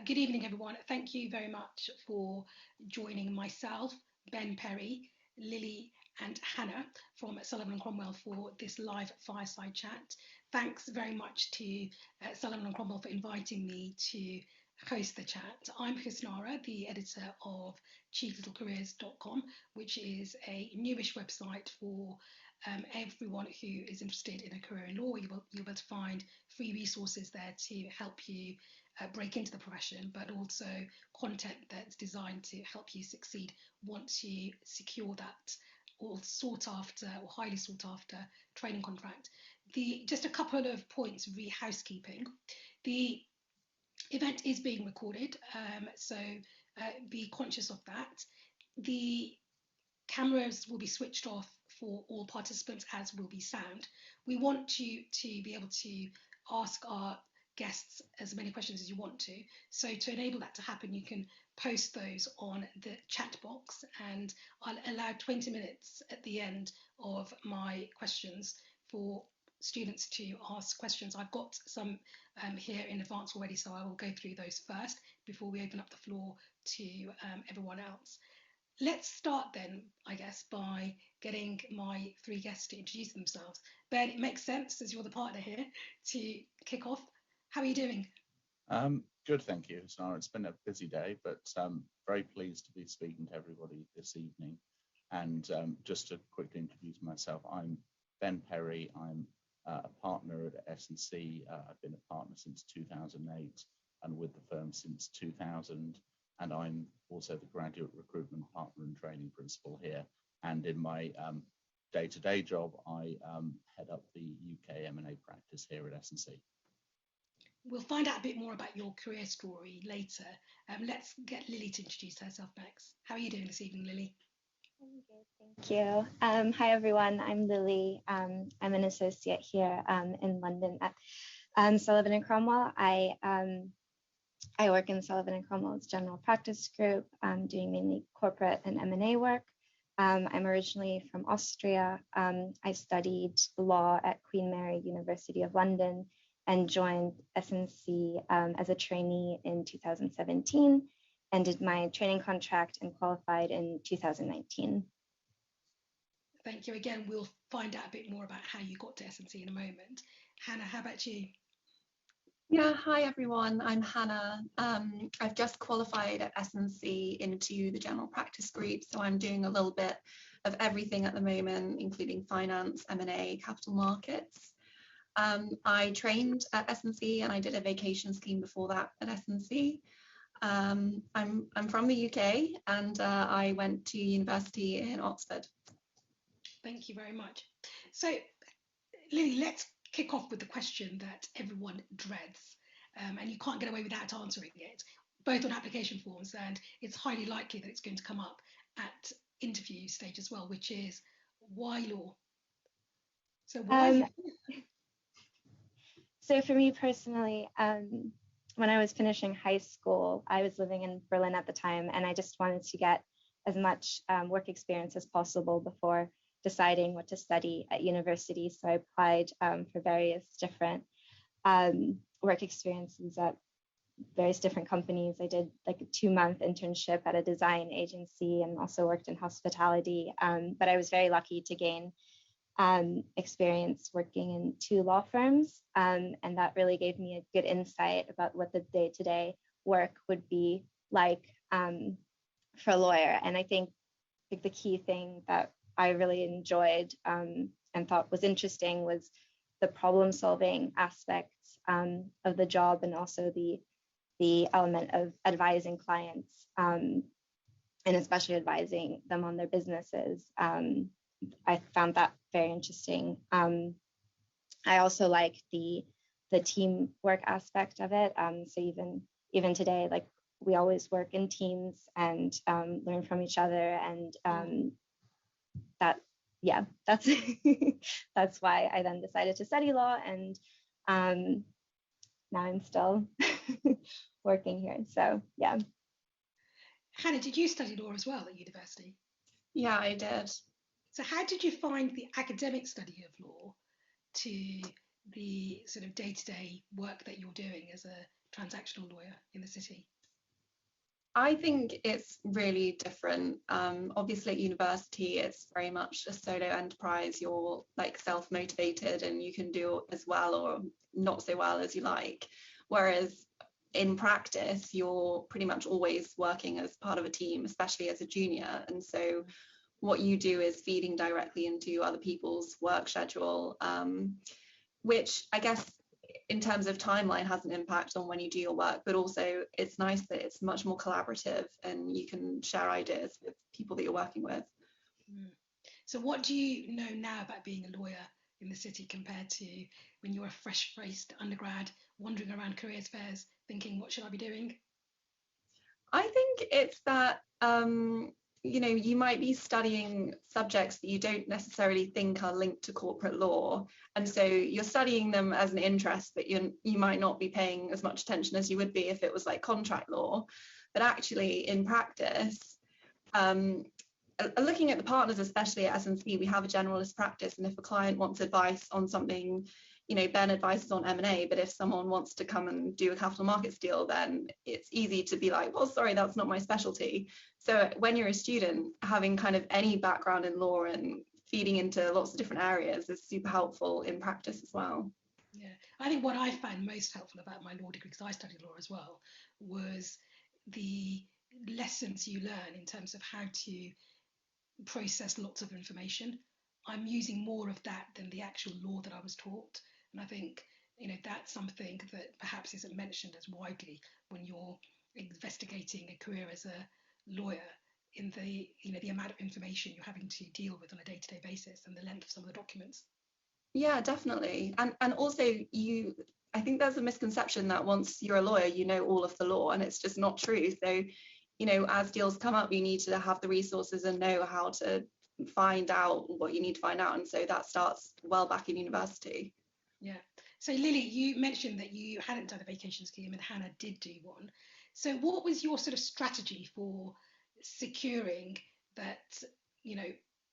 Good evening, everyone. Thank you very much for joining myself, Ben Perry, Lily, and Hannah from Sullivan and Cromwell for this live fireside chat. Thanks very much to Sullivan and Cromwell for inviting me to host the chat. I'm Husnara, the editor of chieflittlecareers.com, which is a newish website for everyone who is interested in a career in law. You'll be able to find free resources there to help you break into the profession, but also content that's designed to help you succeed once you secure that or sought after or highly sought after training contract. Just a couple of points, housekeeping. The event is being recorded, so be conscious of that. The cameras will be switched off for all participants, as will be sound. We want you to be able to ask our guests as many questions as you want to. So to enable that to happen, you can post those on the chat box, and I'll allow 20 minutes at the end of my questions for students to ask questions. I've got some here in advance already, so I will go through those first before we open up the floor to everyone else. Let's start then, I guess, by getting my three guests to introduce themselves. Ben, it makes sense, as you're the partner here, to kick off. How are you doing? Good, thank you, Sarah. It's been a busy day, but very pleased to be speaking to everybody this evening. And just to quickly introduce myself, I'm Ben Perry. I'm a partner at S&C. I've been a partner since 2008 and with the firm since 2000. And I'm also the graduate recruitment partner and training principal here. And in my day-to-day job, I head up the UK M&A practice here at S&C. We'll find out a bit more about your career story later. Let's get Lily to introduce herself next. How are you doing this evening, Lily? I'm good, thank you. Hi, everyone. I'm Lily. I'm an associate here in London at Sullivan and Cromwell. I work in Sullivan and Cromwell's general practice group, doing mainly corporate and M&A work. I'm originally from Austria. I studied law at Queen Mary University of London and joined S&C as a trainee in 2017 and did my training contract and qualified in 2019. Thank you. Again, we'll find out a bit more about how you got to S&C in a moment. Hannah, how about you? Yeah, hi everyone, I'm Hannah. I've just qualified at S&C into the general practice group, so I'm doing a little bit of everything at the moment, including finance, M&A, capital markets. I trained at S&C and I did a vacation scheme before that at S&C. I'm from the UK and I went to university in Oxford. Thank you very much. So, Lily, let's kick off with the question that everyone dreads, and you can't get away without answering it, both on application forms, and it's highly likely that it's going to come up at interview stage as well, which is why law? So why? So for me personally, when I was finishing high school, I was living in Berlin at the time, and I just wanted to get as much work experience as possible before deciding what to study at university. So I applied for various different work experiences at various different companies. I did like a 2-month internship at a design agency and also worked in hospitality. But I was very lucky to gain experience working in 2 law firms. And that really gave me a good insight about what the day-to-day work would be like for a lawyer. And I think the key thing that I really enjoyed and thought was interesting was the problem-solving aspects of the job, and also the element of advising clients, and especially advising them on their businesses. I found that very interesting. I also like the teamwork aspect of it. So even today, like we always work in teams and learn from each other, and that's that's why I then decided to study law, and now I'm still working here. So yeah. Hannah, did you study law as well at university? Yeah, I did. So how did you find the academic study of law to the sort of day-to-day work that you're doing as a transactional lawyer in the city? I think it's really different. Obviously at university, it's very much a solo enterprise. You're like self-motivated and you can do as well or not so well as you like. Whereas in practice, you're pretty much always working as part of a team, especially as a junior. And so what you do is feeding directly into other people's work schedule, which I guess in terms of timeline has an impact on when you do your work, but also it's nice that it's much more collaborative and you can share ideas with people that you're working with. So what do you know now about being a lawyer in the city compared to when you were a fresh-faced undergrad wandering around careers fairs thinking, what should I be doing? I think it's that you might be studying subjects that you don't necessarily think are linked to corporate law, and so you're studying them as an interest, but you might not be paying as much attention as you would be if it was like contract law. But actually in practice, looking at the partners, especially at S&C, we have a generalist practice, and if a client wants advice on something, Ben advises on M&A, but if someone wants to come and do a capital markets deal, then it's easy to be like, well, sorry, that's not my specialty. So when you're a student, having kind of any background in law and feeding into lots of different areas is super helpful in practice as well. Yeah, I think what I found most helpful about my law degree, because I studied law as well, was the lessons you learn in terms of how to process lots of information. I'm using more of that than the actual law that I was taught. And I think, that's something that perhaps isn't mentioned as widely when you're investigating a career as a lawyer, in the amount of information you're having to deal with on a day-to-day basis and the length of some of the documents. Yeah, definitely. And also I think there's a misconception that once you're a lawyer, you know all of the law, and it's just not true. So, as deals come up, you need to have the resources and know how to find out what you need to find out. And so that starts well back in university. Yeah. So Lily, you mentioned that you hadn't done a vacation scheme and Hannah did do one. So what was your sort of strategy for securing that,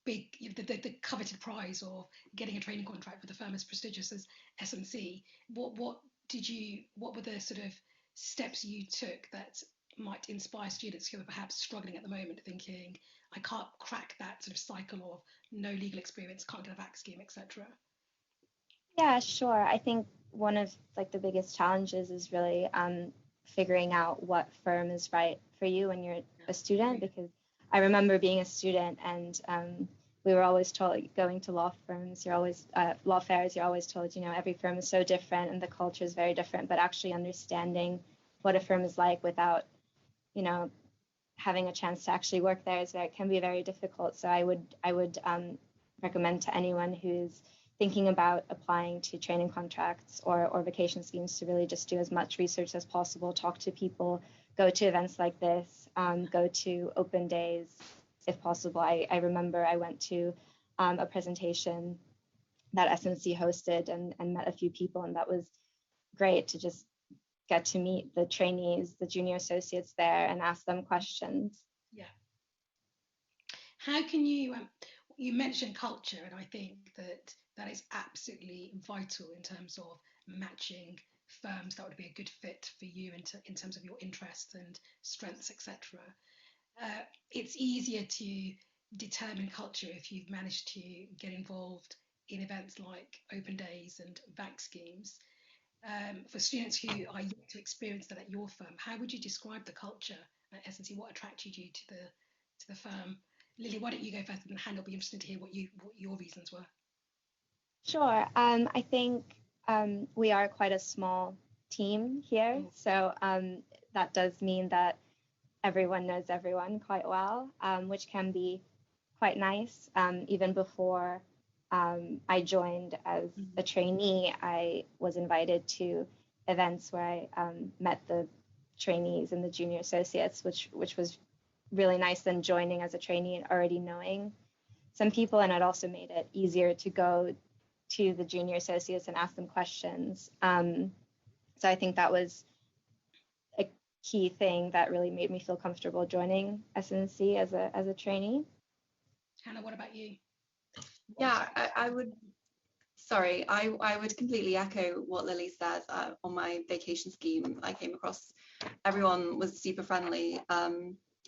big, the coveted prize of getting a training contract with a firm as prestigious as S&C? What were the sort of steps you took that might inspire students who are perhaps struggling at the moment, thinking, I can't crack that sort of cycle of no legal experience, can't get a vac scheme, etc.? Yeah, sure. I think one of like the biggest challenges is really figuring out what firm is right for you when you're a student, because I remember being a student and we were always told, going to law firms, you're always law fairs, you're always told, every firm is so different and the culture is very different, but actually understanding what a firm is like without, having a chance to actually work there can be very difficult. So I would recommend to anyone who's thinking about applying to training contracts or vacation schemes to really just do as much research as possible, talk to people, go to events like this, go to open days if possible. I remember I went to a presentation that S&C hosted and met a few people, and that was great to just get to meet the trainees, the junior associates there, and ask them questions. Yeah. How can you mentioned culture, and I think that is absolutely vital in terms of matching firms that would be a good fit for you in terms of your interests and strengths, etc. It's easier to determine culture if you've managed to get involved in events like open days and vac schemes. For students who are yet to experience that at your firm, how would you describe the culture at S&C? What attracted you to the firm? Lily, why don't you go first, and Hannah, will be interested to hear what your reasons were. Sure. I think we are quite a small team here, so that does mean that everyone knows everyone quite well, which can be quite nice. Even before I joined as a trainee, I was invited to events where I met the trainees and the junior associates, which was really nice than joining as a trainee and already knowing some people, and it also made it easier to go to the junior associates and ask them questions. So I think that was a key thing that really made me feel comfortable joining S&C as a trainee. Hannah, what about you? Yeah, I would Sorry, I would completely echo what Lily says. On my vacation scheme, I came across everyone was super friendly.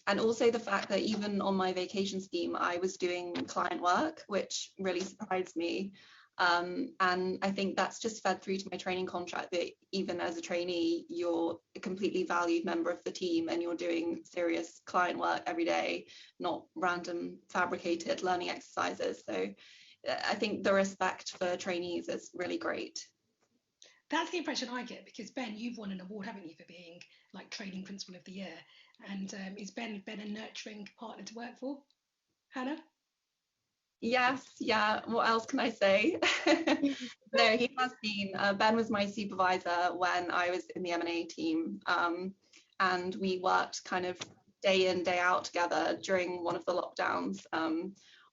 And also the fact that even on my vacation scheme, I was doing client work, which really surprised me. And I think that's just fed through to my training contract, that even as a trainee, you're a completely valued member of the team and you're doing serious client work every day, not random fabricated learning exercises. So I think the respect for trainees is really great. That's the impression I get, because Ben, you've won an award, haven't you, for being like training principal of the year? And is Ben a nurturing partner to work for? Hannah? Yes, yeah. What else can I say? No, he has been. Ben was my supervisor when I was in the M&A team, and we worked kind of day in, day out together during one of the lockdowns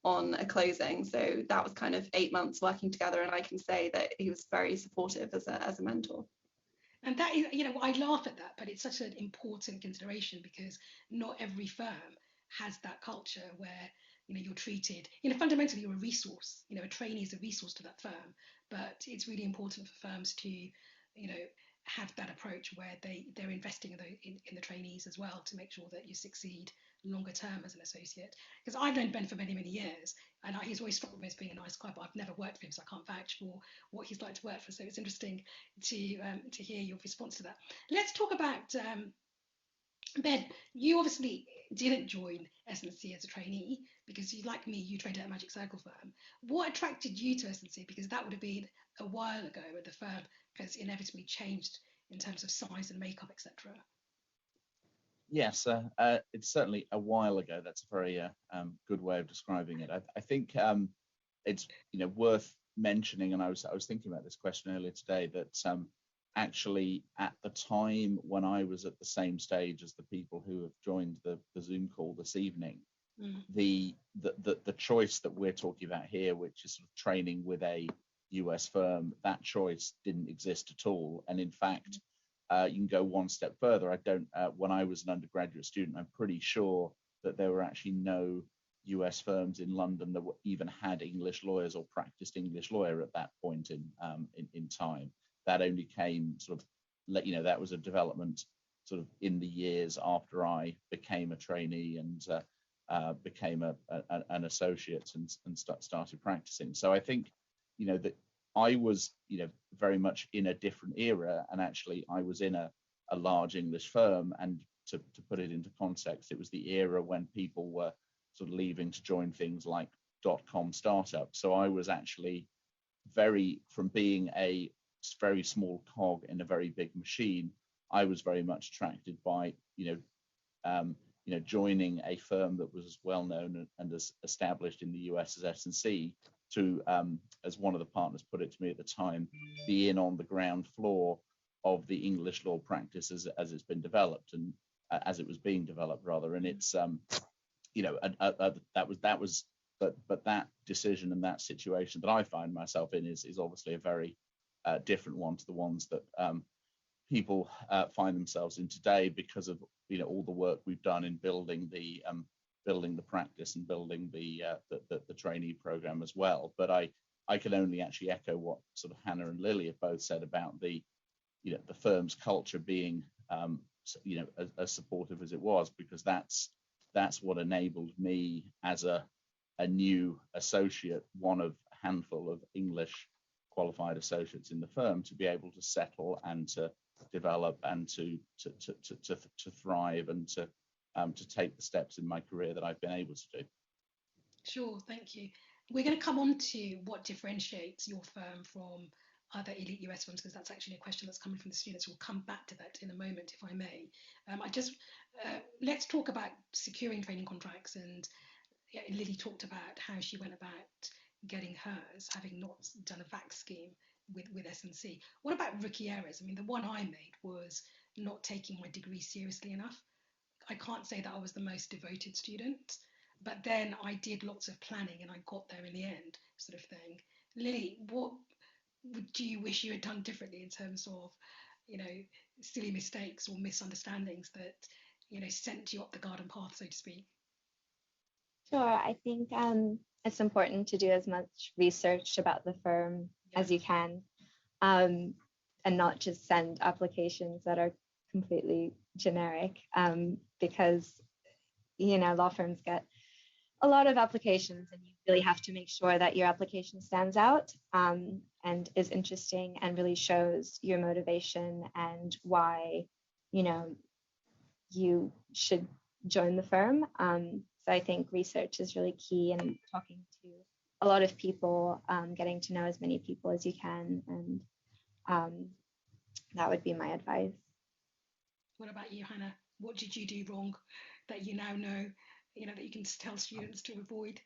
on a closing. So that was kind of 8 months working together, and I can say that he was very supportive as a mentor. And that is, I laugh at that, but it's such an important consideration, because not every firm has that culture where, you're treated, fundamentally you're a resource, a trainee is a resource to that firm, but it's really important for firms to, have that approach where they're investing in the trainees as well, to make sure that you succeed longer term as an associate. Because I've known Ben for many, many years, and he's always struck me as being a nice guy, but I've never worked for him, so I can't vouch for what he's like to work for. So it's interesting to hear your response to that. Let's talk about Ben. You obviously didn't join S&C as a trainee because, you, like me, you trained at a Magic Circle firm. What attracted you to S&C? Because that would have been a while ago, where the firm has inevitably changed in terms of size and makeup, etc. Yes, it's certainly a while ago. That's a very good way of describing it. I think it's worth mentioning, and I was thinking about this question earlier today, that actually at the time when I was at the same stage as the people who have joined the Zoom call this evening, the choice that we're talking about here, which is sort of training with a US firm, that choice didn't exist at all. And in fact, you can go one step further. When I was an undergraduate student, I'm pretty sure that there were actually no US firms in London that even had English lawyers or practiced English lawyer at that point in time. That only came sort of, that was a development sort of in the years after I became a trainee and became an associate and started practicing. So I think, that I was, very much in a different era, and actually I was in a large English firm. And to put it into context, it was the era when people were sort of leaving to join things like .com startups. So I was actually from being a very small cog in a very big machine, I was very much attracted by, joining a firm that was as well known and as established in the US as S&C, to, as one of the partners put it to me at the time, be in on the ground floor of the English law practice as it's been developed, and as it was being developed rather. And it's, but that decision and that situation that I find myself in is obviously a very different one to the ones that people find themselves in today, because of all the work we've done in building the practice and building the trainee program as well. But I can only actually echo what sort of Hannah and Lily have both said about the firm's culture being as supportive as it was, because that's what enabled me as a new associate, one of a handful of English qualified associates in the firm, to be able to settle and to develop and to thrive and to take the steps in my career that I've been able to do. Sure, thank you. We're going to come on to what differentiates your firm from other elite US firms, because that's actually a question that's coming from the students. We'll come back to that in a moment, if I may. Let's talk about securing training contracts. And Lily talked about how she went about getting hers, having not done a VAC scheme with S&C. What about rookie errors? I mean, the one I made was not taking my degree seriously enough. I can't say that I was the most devoted student, but then I did lots of planning and I got there in the end, sort of thing. Lily, what do you wish you had done differently in terms of, silly mistakes or misunderstandings that, sent you up the garden path, so to speak? Sure. I think it's important to do as much research about the firm as you can, and not just send applications that are completely generic, because law firms get a lot of applications, and you really have to make sure that your application stands out, and is interesting and really shows your motivation and why you should join the firm. So I think research is really key, and talking to a lot of people, getting to know as many people as you can, and that would be my advice. What about you, Hannah? What did you do wrong that you now know, that you can tell students to avoid?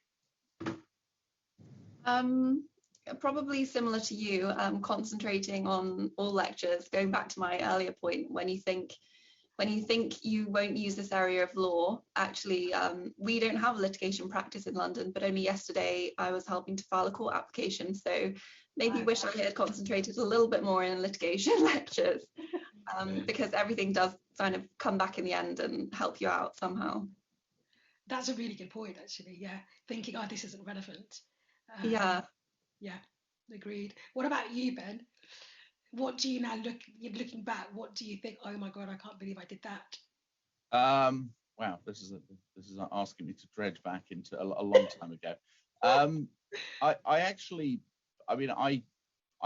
Probably similar to you, concentrating on all lectures, going back to my earlier point, when you think you won't use this area of law, actually, we don't have litigation practice in London, but only yesterday I was helping to file a court application. So maybe wish I had concentrated a little bit more in litigation lectures, because everything does kind of come back in the end and help you out somehow. That's a really good point, actually. Yeah, thinking, this isn't relevant. Yeah, agreed. What about you, Ben? What do you now looking back? What do you think? Oh my God, I can't believe I did that. Wow, this is asking me to dredge back into a long time ago. I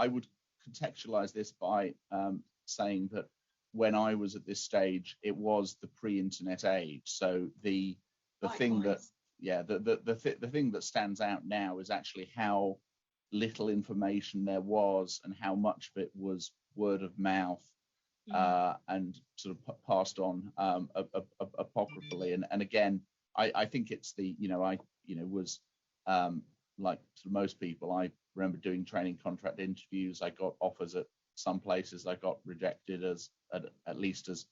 would contextualize this by saying that when I was at this stage, it was the pre-internet age. So the thing that the thing that stands out now is actually how little information there was, and how much of it was word of mouth, and sort of passed on apocryphally. And again, I think it's I was like sort of most people. I remember doing training contract interviews. I got offers at some places. I got rejected at least as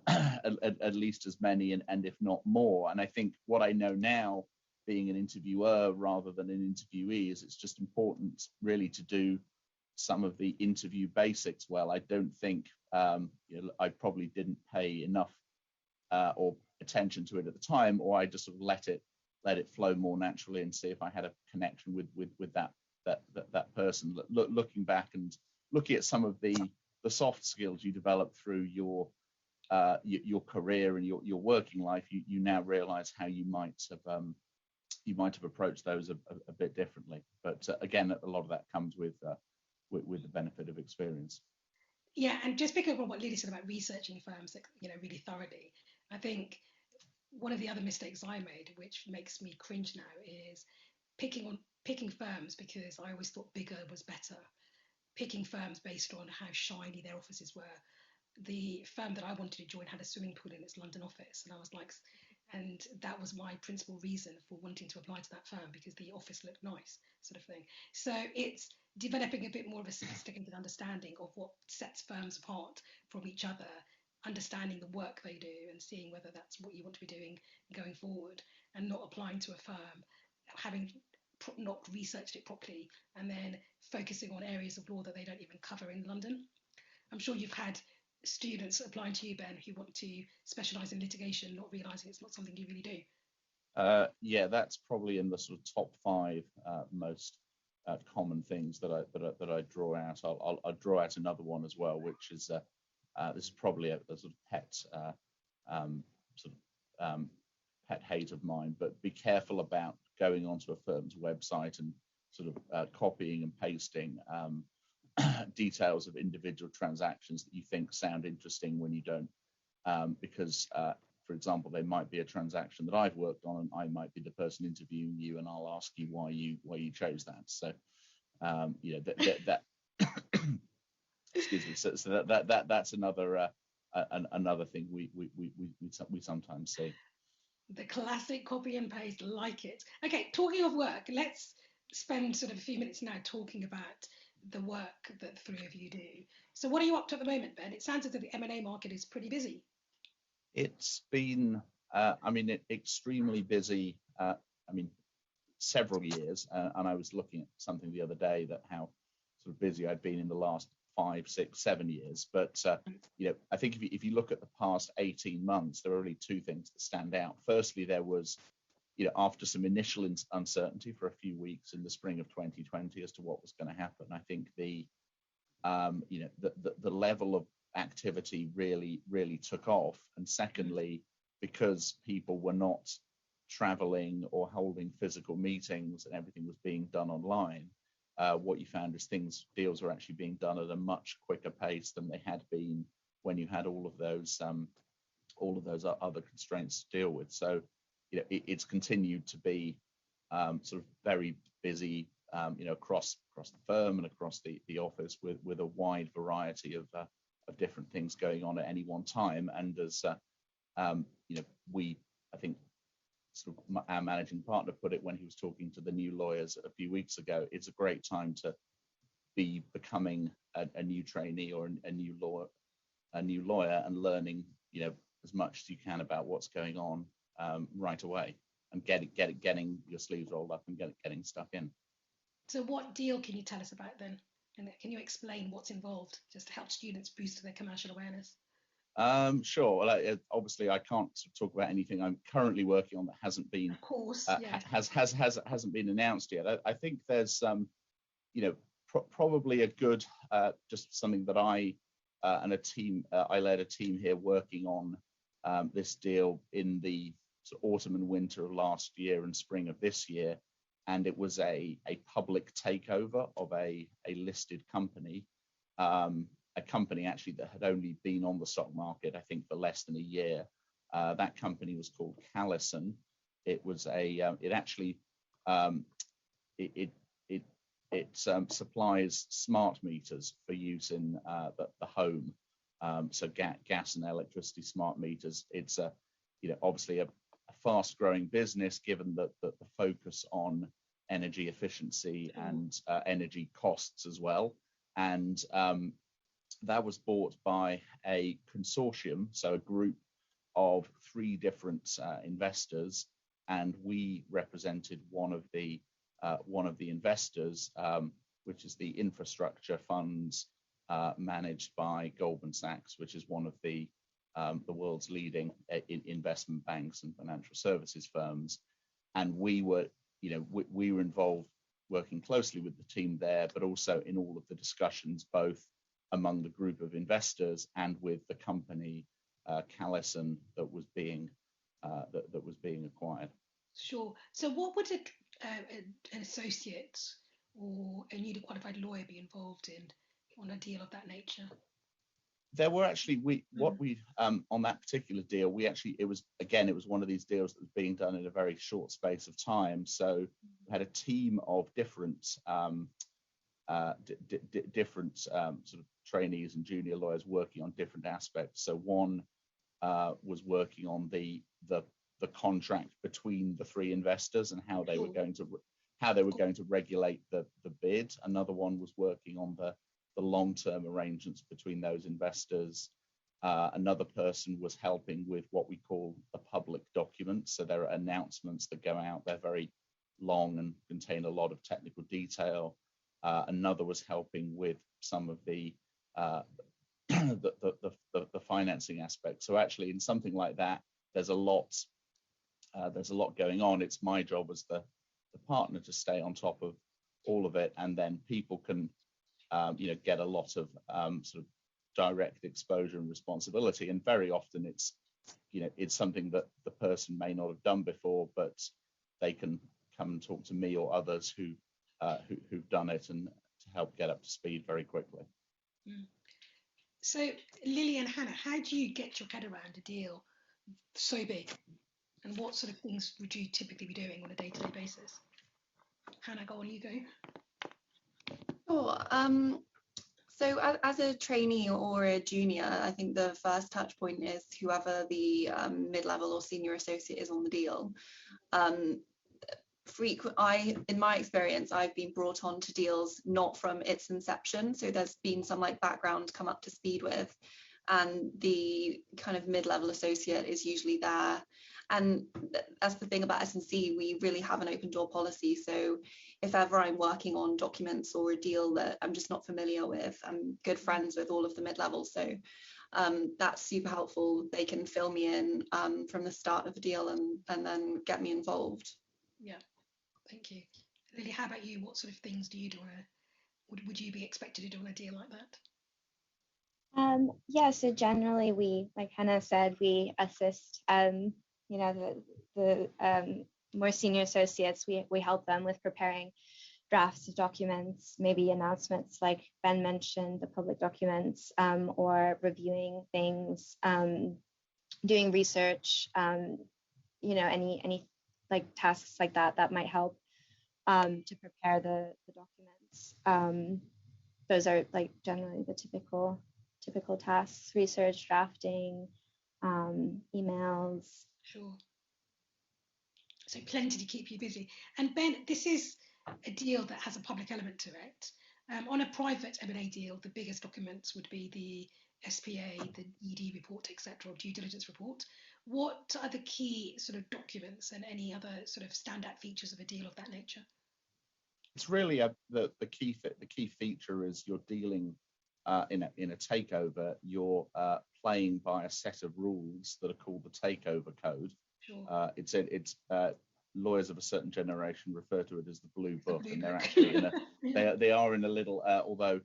at least as many, and if not more. And I think what I know now, being an interviewer rather than an interviewee, is it's just important really to do some of the interview basics well. I don't think I probably didn't pay enough or attention to it at the time, or I just sort of let it flow more naturally and see if I had a connection with that person. Looking back and looking at some of the soft skills you develop through your career and your working life, you now realize how you might have approached those a bit differently. But again, a lot of that comes with the benefit of experience. Yeah, and just picking up on what Lily said about researching firms, really thoroughly, I think one of the other mistakes I made, which makes me cringe now, is picking firms because I always thought bigger was better. Picking firms based on how shiny their offices were. The firm that I wanted to join had a swimming pool in its London office, and I was like, and that was my principal reason for wanting to apply to that firm, because the office looked nice, sort of thing. So it's developing a bit more of a sophisticated understanding of what sets firms apart from each other, understanding the work they do and seeing whether that's what you want to be doing going forward, and not applying to a firm having not researched it properly and then focusing on areas of law that they don't even cover in London. I'm sure you've had students applying to you, Ben, who want to specialise in litigation, not realising it's not something you really do. Yeah, that's probably in the sort of top 5 most common things that I draw out. I'll draw out another one as well, which is this is probably a sort of pet pet hate of mine. But be careful about going onto a firm's website and sort of copying and pasting details of individual transactions that you think sound interesting when you don't, because for example, there might be a transaction that I've worked on and I might be the person interviewing you, and I'll ask you why you chose that. So that excuse me. So that's another another thing we sometimes see. The classic copy and paste, like it. Okay, talking of work, let's spend sort of a few minutes now talking about the work that the 3 of you do. So what are you up to at the moment, Ben? It sounds as if the M&A market is pretty busy. It's been, extremely busy. Several years, and I was looking at something the other day that how sort of busy I'd been in the last 5, 6, 7 years. But I think if you look at the past 18 months, there are really 2 things that stand out. Firstly, there was after some initial uncertainty for a few weeks in the spring of 2020 as to what was going to happen, I think the level of activity really took off. And secondly, because people were not traveling or holding physical meetings and everything was being done online, what you found is deals were actually being done at a much quicker pace than they had been when you had all of those other constraints to deal with. So it's continued to be sort of very busy, across the firm and across the office with a wide variety of different things going on at any one time. And as I think sort of our managing partner put it when he was talking to the new lawyers a few weeks ago, it's a great time to be becoming a new trainee or a new lawyer and learning as much as you can about what's going on right away, and getting your sleeves rolled up and getting stuck in. So what deal can you tell us about then? And can you explain what's involved, just to help students boost their commercial awareness? Sure. Well, obviously, I can't talk about anything I'm currently working on that hasn't been, of course, hasn't been announced yet. I think there's, probably a good, just something that I and a team, I led a team here working on this deal in the autumn and winter of last year and spring of this year, and it was a public takeover of a listed company. A company actually that had only been on the stock market, I think, for less than a year. That company was called Callison. It was it supplies smart meters for use in the home. So gas and electricity smart meters. It's obviously a fast-growing business, given that the focus on energy efficiency and energy costs as well. And that was bought by a consortium, so a group of 3 different investors, and we represented one of the investors, which is the infrastructure funds managed by Goldman Sachs, which is one of the world's leading investment banks and financial services firms. And we were involved working closely with the team there, but also in all of the discussions, both among the group of investors and with the company Callison that was being acquired. Sure. So what would an associate or a newly qualified lawyer be involved in on a deal of that nature? There were actually on that particular deal, it was one of these deals that was being done in a very short space of time. So we had a team of different sort of trainees and junior lawyers working on different aspects. So one was working on the contract between the 3 investors and how they were going to regulate the bid. Another one was working on the long-term arrangements between those investors. Another person was helping with what we call the public documents. So there are announcements that go out. They're very long and contain a lot of technical detail. Another was helping with some of the financing aspects. So actually, in something like that, there's a lot going on. It's my job as the partner to stay on top of all of it, and then people can get a lot of sort of direct exposure and responsibility. And very often it's something that the person may not have done before, but they can come and talk to me or others who've done it, and to help get up to speed very quickly. So Lily and Hannah, how do you get your head around a deal so big, and what sort of things would you typically be doing on a day-to-day basis? Hannah, go on, you go. Sure. So as a trainee or a junior, I think the first touch point is whoever the mid-level or senior associate is on the deal. In my experience, I've been brought on to deals not from its inception, so there's been some background come up to speed with, and the kind of mid-level associate is usually there. And that's the thing about S&C, we really have an open door policy. So if ever I'm working on documents or a deal that I'm just not familiar with, I'm good friends with all of the mid-levels. So that's super helpful. They can fill me in from the start of the deal and then get me involved. Yeah, thank you. Lily, how about you? What sort of things do you do would you be expected to do on a deal like that? Yeah, so generally we, like Hannah said, we assist, the more senior associates, we help them with preparing drafts of documents, maybe announcements like Ben mentioned, the public documents, or reviewing things, doing research, any like tasks like that might help to prepare the documents. Those are like generally the typical tasks: research, drafting, emails. Sure. So plenty to keep you busy. And Ben, this is a deal that has a public element to it. On a private M&A deal, the biggest documents would be the SPA, the ED report, etc., or due diligence report. What are the key sort of documents and any other sort of standout features of a deal of that nature? It's really the key feature is you're dealing in a takeover. You're playing by a set of rules that are called the takeover code. Sure. It's lawyers of a certain generation refer to it as the blue book, and they're book. actually in a they are in a little although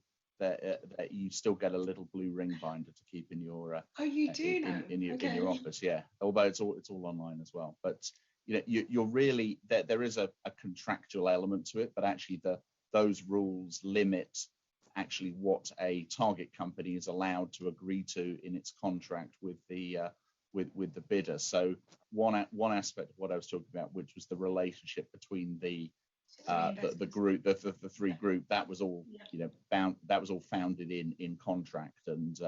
you still get a little blue ring binder to keep in your you do now in your office, yeah, although it's all online as well. But you're really there is a contractual element to it, but actually those rules limit actually what a target company is allowed to agree to in its contract with the bidder. So one aspect of what I was talking about, which was the relationship between the group, the three group, that was all founded in contract and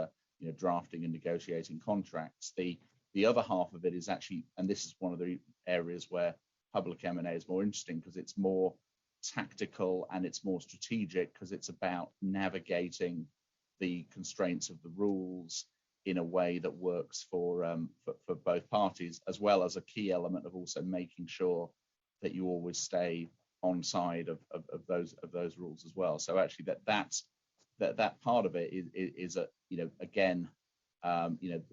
drafting and negotiating contracts. The other half of it is actually, and this is one of the areas where public M&A is more interesting because it's more tactical and it's more strategic because it's about navigating the constraints of the rules in a way that works for both parties, as well as a key element of also making sure that you always stay on side of those rules as well. So actually that part of it is again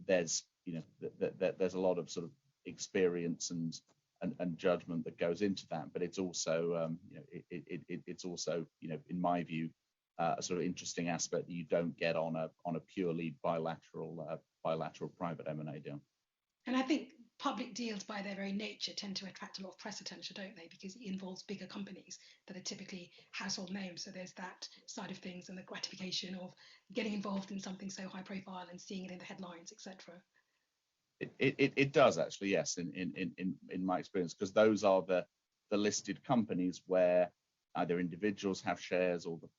there's there's a lot of sort of experience and judgment that goes into that, but it's also it's also in my view a sort of interesting aspect that you don't get on a purely bilateral private M&A deal. And I think public deals by their very nature tend to attract a lot of press attention, don't they? Because it involves bigger companies that are typically household names. So there's that side of things and the gratification of getting involved in something so high profile and seeing it in the headlines, etc. It does actually, yes, in my experience, because those are the listed companies where either individuals have shares or the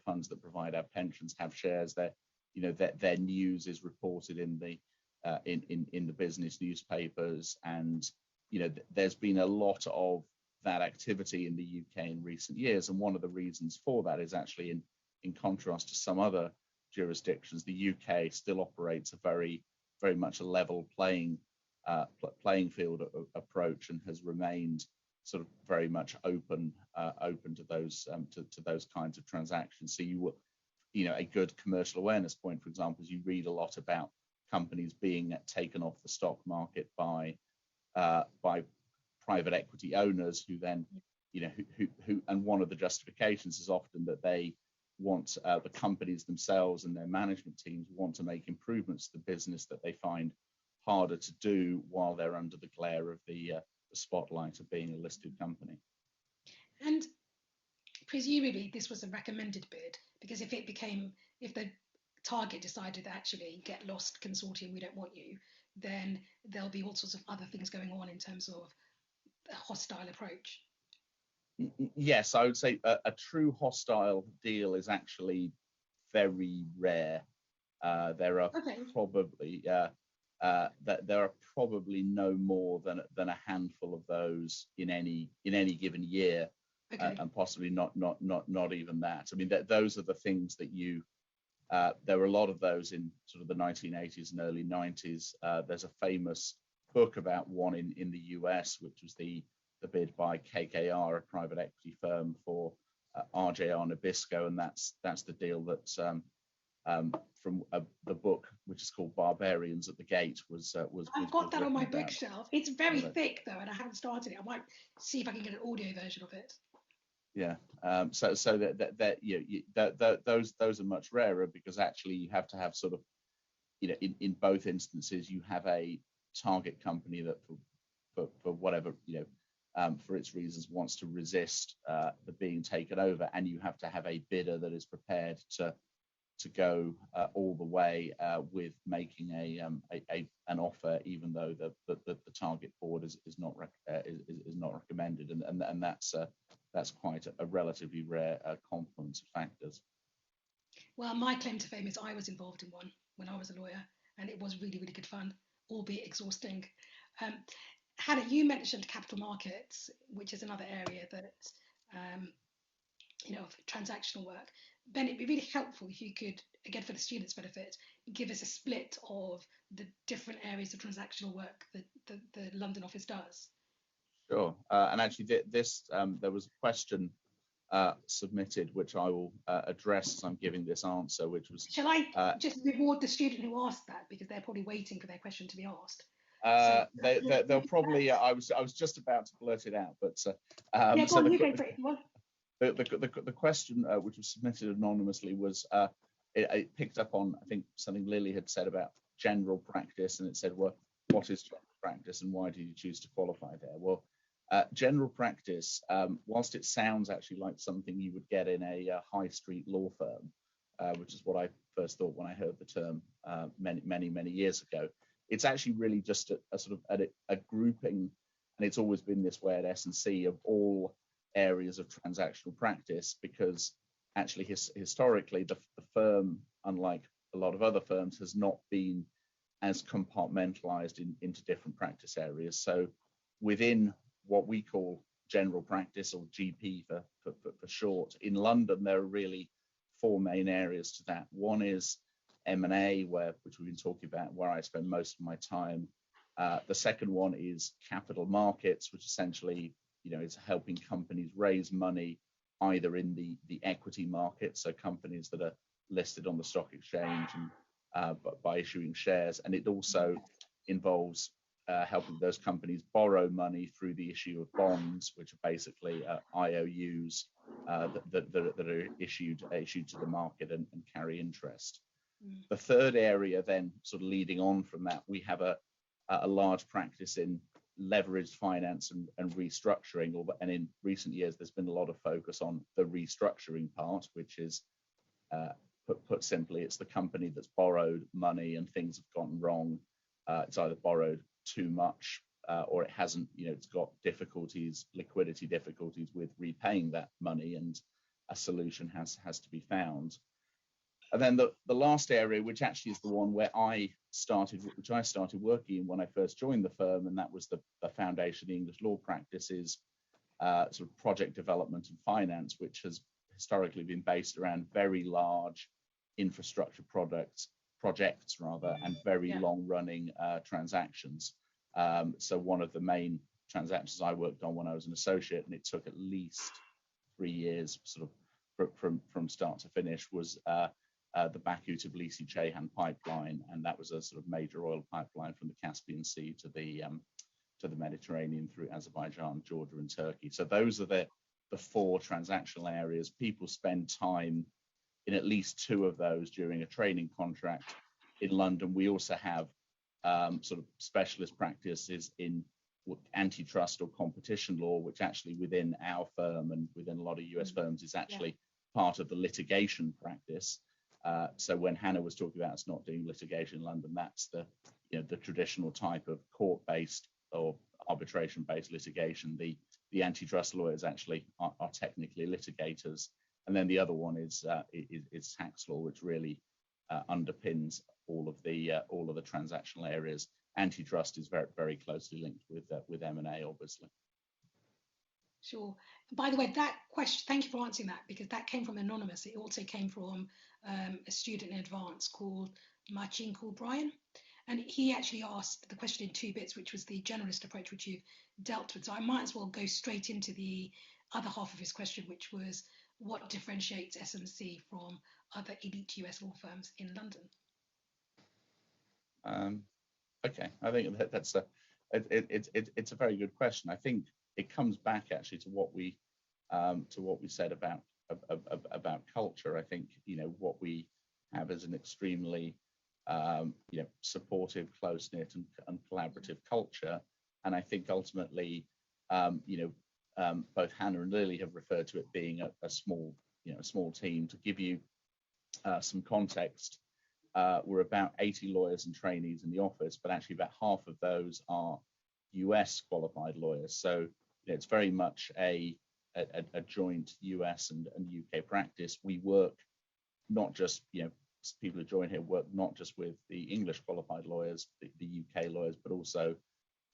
funds that provide our pensions have shares. Their news is reported in the business newspapers, and there's been a lot of that activity in the UK in recent years. And one of the reasons for that is actually in contrast to some other jurisdictions, the UK still operates a very much a level playing field approach and has remained sort of very much open to those kinds of transactions. So a good commercial awareness point, for example, is you read a lot about companies being taken off the stock market by private equity owners who then who and one of the justifications is often that they want the companies themselves and their management teams want to make improvements to the business that they find harder to do while they're under the glare of the spotlight of being a listed company. And presumably this was a recommended bid, because if the target decided that actually get lost consortium, we don't want you, then there'll be all sorts of other things going on in terms of a hostile approach. Yes, I would say a true hostile deal is actually very rare. There are probably no more than a handful of those in any given year, and possibly not even that. I mean, those are the things that there were a lot of those in sort of the 1980s and early 90s. There's a famous book about one in the US, which was the bid by KKR, a private equity firm, for RJR Nabisco, and that's the deal that from the book, which is called Barbarians at the Gate, was I've got that on my written about. bookshelf. It's very Right. thick though, and I haven't started it. I might see if I can get an audio version of it. Yeah. So that those are much rarer, because actually you have to have sort of, in both instances you have a target company that for whatever, for its reasons wants to resist the being taken over, and you have to have a bidder that is prepared to go all the way with making an offer, even though the target board is not recommended, and that's quite a relatively rare confluence of factors. Well, my claim to fame is I was involved in one when I was a lawyer, and it was really, really good fun, albeit exhausting. Hannah, you mentioned capital markets, which is another area that, transactional work. Ben, it'd be really helpful if you could, again for the students' benefit, give us a split of the different areas of transactional work that the London office does. Sure. And actually, there was a question submitted, which I will address as I'm giving this answer, which was... Shall I just reward the student who asked that, because they're probably waiting for their question to be asked? They'll probably... I was just about to blurt it out, but... yeah, go on, you go for it. The question, which was submitted anonymously, was it picked up on, I think, something Lily had said about general practice, and it said, well, what is general practice and why did you choose to qualify there? Well, general practice, whilst it sounds actually like something you would get in a high street law firm, which is what I first thought when I heard the term many years ago, it's actually really just a sort of a grouping, and it's always been this way at S&C, of all areas of transactional practice, because actually historically the firm, unlike a lot of other firms, has not been as compartmentalized into different practice areas. So within what we call general practice, or GP for short, in London there are really four main areas to that. One is M&A, which we've been talking about, where I spend most of my time. The second one is capital markets, which essentially is helping companies raise money either in the equity market, so companies that are listed on the stock exchange, and by issuing shares, and it also involves helping those companies borrow money through the issue of bonds, which are basically IOUs that are issued to the market and carry interest. The third area, then, sort of leading on from that, we have a large practice in leveraged finance and restructuring, and in recent years there's been a lot of focus on the restructuring part, which is put simply, it's the company that's borrowed money and things have gone wrong. It's either borrowed too much or it hasn't, it's got liquidity difficulties with repaying that money, and a solution has to be found. And then the last area, which actually is the one where I started working in when I first joined the firm, and that was the foundation of the English law practice, is sort of project development and finance, which has historically been based around very large infrastructure projects and very long-running transactions. So one of the main transactions I worked on when I was an associate, and it took at least 3 years, sort of from start to finish, was the Baku-Tbilisi-Ceyhan pipeline, and that was a sort of major oil pipeline from the Caspian Sea to the Mediterranean through Azerbaijan, Georgia, and Turkey. So those are the four transactional areas. People spend time in at least two of those during a training contract. In London, we also have sort of specialist practices in antitrust or competition law, which actually within our firm and within a lot of US firms is actually part of the litigation practice. So when Hannah was talking about us not doing litigation in London, that's the traditional type of court-based or arbitration-based litigation. The antitrust lawyers actually are technically litigators, and then the other one is tax law, which really underpins all of the transactional areas. Antitrust is very, very closely linked with M&A, obviously. Sure. By the way, that question, thank you for answering that, because that came from anonymous. It also came from a student in advance called Brian. And he actually asked the question in two bits, which was the generalist approach, which you've dealt with. So I might as well go straight into the other half of his question, which was what differentiates SMC from other elite US law firms in London? Okay, I think that's it's a very good question. I think it comes back actually to what we said about culture. I think what we have is an extremely supportive, close-knit and collaborative culture, and I think ultimately both Hannah and Lily have referred to it being a small team. To give you some context, we're about 80 lawyers and trainees in the office, but actually about half of those are US qualified lawyers. So it's very much a joint US and UK practice. We work not just, people who join here work not just with the English qualified lawyers, the UK lawyers, but also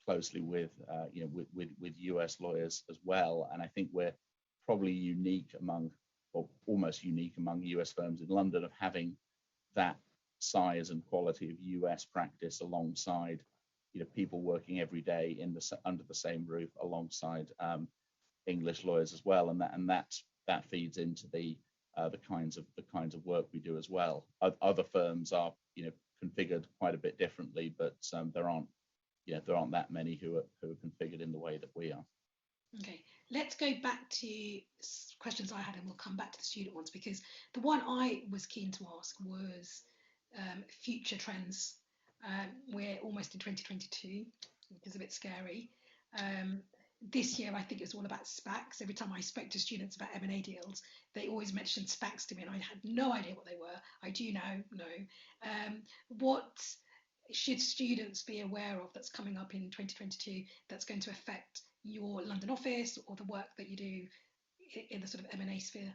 closely with US lawyers as well. And I think we're probably unique among, or almost unique among US firms in London, of having that size and quality of US practice alongside people working every day under the same roof alongside English lawyers as well, and that feeds into the kinds of work we do as well. Other firms are configured quite a bit differently, but there aren't that many who are configured in the way that we are. Okay, let's go back to questions I had, and we'll come back to the student ones, because the one I was keen to ask was future trends. We're almost in 2022, which is a bit scary. This year, I think it's all about SPACs. Every time I spoke to students about M&A deals, they always mentioned SPACs to me, and I had no idea what they were. I do now know. What should students be aware of that's coming up in 2022 that's going to affect your London office or the work that you do in the sort of M&A sphere?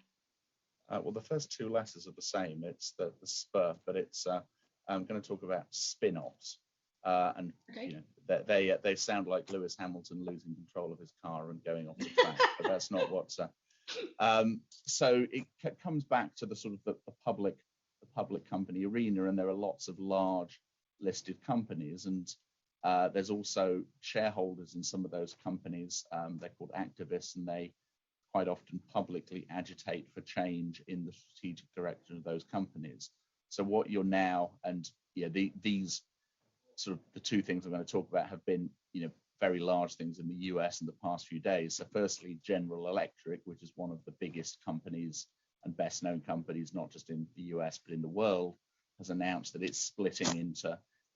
Well, the first two letters are the same. It's the SPUR, but it's I'm going to talk about spin-offs. And okay. They sound like Lewis Hamilton losing control of his car and going off the track, but that's not what's. So it comes back to the sort of the public company arena, and there are lots of large listed companies, and there's also shareholders in some of those companies. They're called activists, and they quite often publicly agitate for change in the strategic direction of those companies. So what you're now, and these sort of the two things I'm going to talk about have been very large things in the US in the past few days. So firstly, General Electric, which is one of the biggest companies and best known companies, not just in the US but in the world, has announced that it's splitting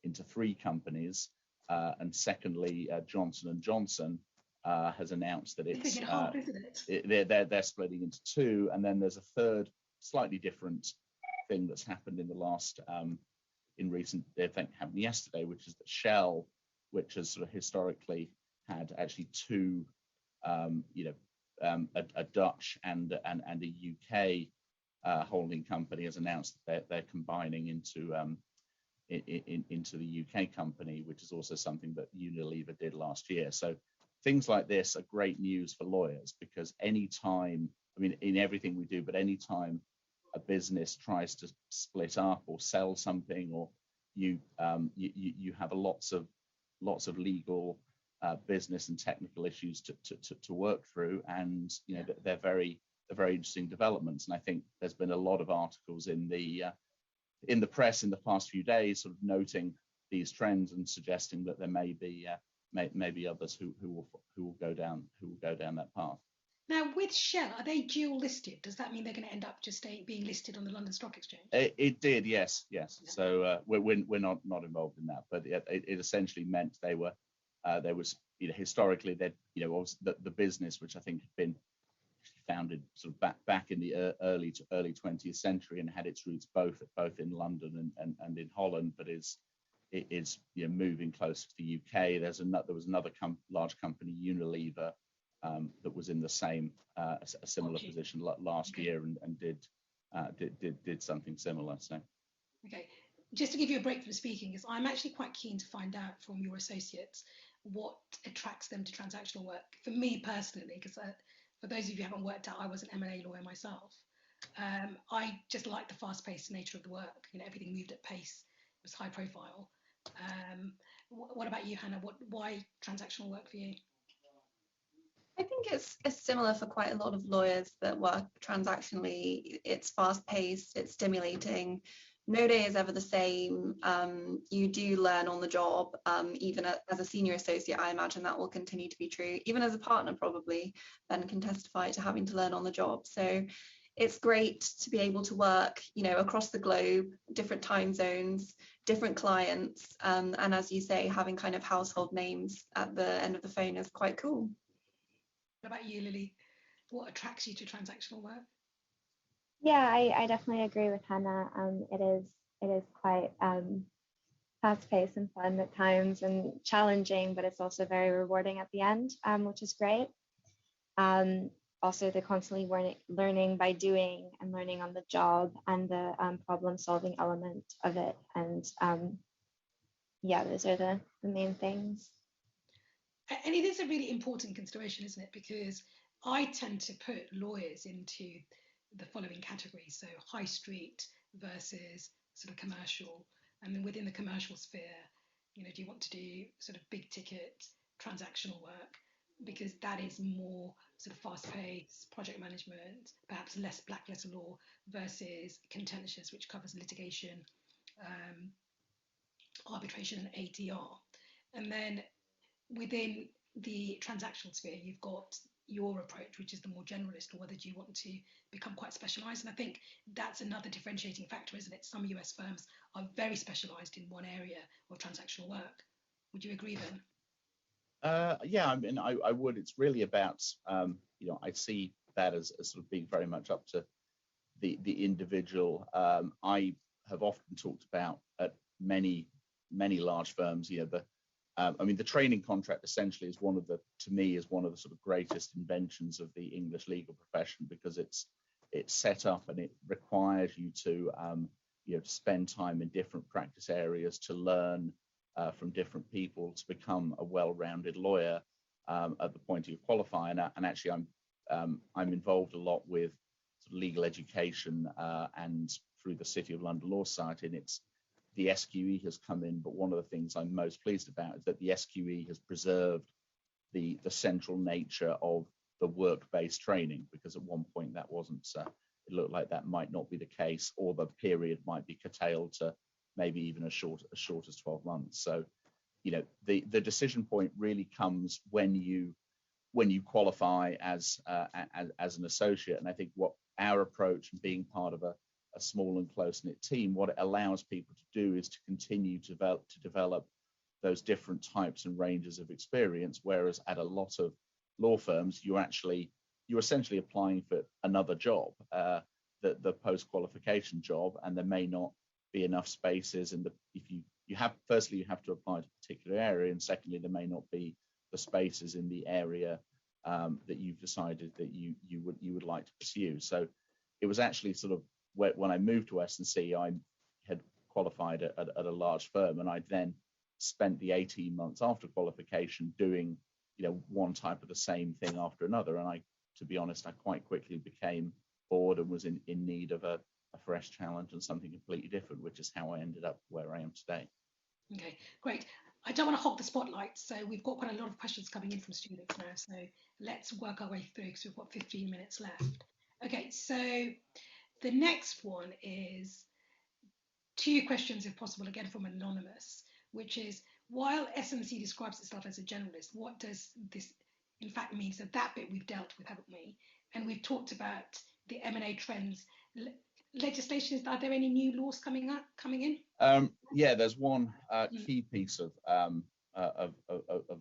into three companies. And secondly, Johnson and Johnson has announced that it's they're splitting into two. And then there's a third, slightly different thing that's happened in the last in recent, I think happened yesterday, which is that Shell, which has sort of historically had actually two, a Dutch and a UK holding company, has announced that they're combining into the UK company, which is also something that Unilever did last year. So things like this are great news for lawyers, because any time, I mean, in everything we do, but any time a business tries to split up or sell something, or you have lots of legal, business and technical issues to work through, and they're very interesting developments. And I think there's been a lot of articles in the press in the past few days, sort of noting these trends and suggesting that there may be others who will go down that path. Now, with Shell, are they dual listed? Does that mean they're going to end up just being listed on the London Stock Exchange? It did, yes. Yeah. So we're not involved in that, but it essentially meant they was historically that the business, which I think had been founded sort of back in the early 20th century and had its roots both in London and in Holland, but is moving closer to the UK. There was another large company, Unilever, that was in the same a similar position last year and did something similar. So okay, just to give you a break from speaking, is I'm actually quite keen to find out from your associates what attracts them to transactional work. For me personally, because for those of you who haven't worked out, I was an M&A lawyer myself. I just like the fast-paced nature of the work. Everything moved at pace. It was high profile. What about you, Hannah? Why transactional work for you? I think it's similar for quite a lot of lawyers that work transactionally. It's fast paced, it's stimulating. No day is ever the same. You do learn on the job. Even as a senior associate, I imagine that will continue to be true. Even as a partner, probably, Ben can testify to having to learn on the job. So it's great to be able to work, across the globe, different time zones, different clients. And as you say, having kind of household names at the end of the phone is quite cool. What about you, Lily? What attracts you to transactional work? Yeah, I definitely agree with Hannah. It is quite fast paced and fun at times and challenging, but it's also very rewarding at the end, which is great. Also, the constantly learning by doing and learning on the job and the problem solving element of it. And yeah, those are the main things. And it is a really important consideration, isn't it? Because I tend to put lawyers into the following categories. So high street versus sort of commercial. And then within the commercial sphere, do you want to do sort of big ticket transactional work? Because that is more sort of fast paced project management, perhaps less black letter law versus contentious, which covers litigation, arbitration and ADR. And then within the transactional sphere, you've got your approach, which is the more generalist, or whether you want to become quite specialized. And I think that's another differentiating factor, isn't it? Some US firms are very specialized in one area of transactional work. Would you agree, Ben? Yeah, I mean, I would. It's really about, I see that as sort of being very much up to the individual. I have often talked about at many large firms, the training contract essentially is to me, is one of the sort of greatest inventions of the English legal profession, because it's set up and it requires you to spend time in different practice areas to learn from different people to become a well-rounded lawyer at the point you qualify. And actually, I'm involved a lot with sort of legal education and through the City of London Law Society, and the SQE has come in. But one of the things I'm most pleased about is that the SQE has preserved the central nature of the work-based training, because at one point that wasn't. It looked like that might not be the case, or the period might be curtailed to maybe even as short as 12 months. So, the decision point really comes when you qualify as an associate. And I think what our approach, and being part of a small and close-knit team, what it allows people to do is to continue to develop those different types and ranges of experience. Whereas at a lot of law firms, you're essentially applying for another job, the post-qualification job, and there may not be enough spaces. And if you have to apply to a particular area, and secondly, there may not be the spaces in the area that you've decided that you would like to pursue. So it was actually sort of when I moved to S&C, I had qualified at a large firm, and I then spent the 18 months after qualification doing one type of the same thing after another. And to be honest, I quite quickly became bored and was in need of a fresh challenge and something completely different, which is how I ended up where I am today. Okay, great. I don't want to hog the spotlight, so we've got quite a lot of questions coming in from students now, so let's work our way through, because we've got 15 minutes left. Okay, so the next one is 2 questions, if possible, again from Anonymous, which is, while S&C describes itself as a generalist, what does this in fact mean? So that bit we've dealt with, haven't we? And we've talked about the M&A trends. Legislation, are there any new laws coming in? Yeah, there's one key piece of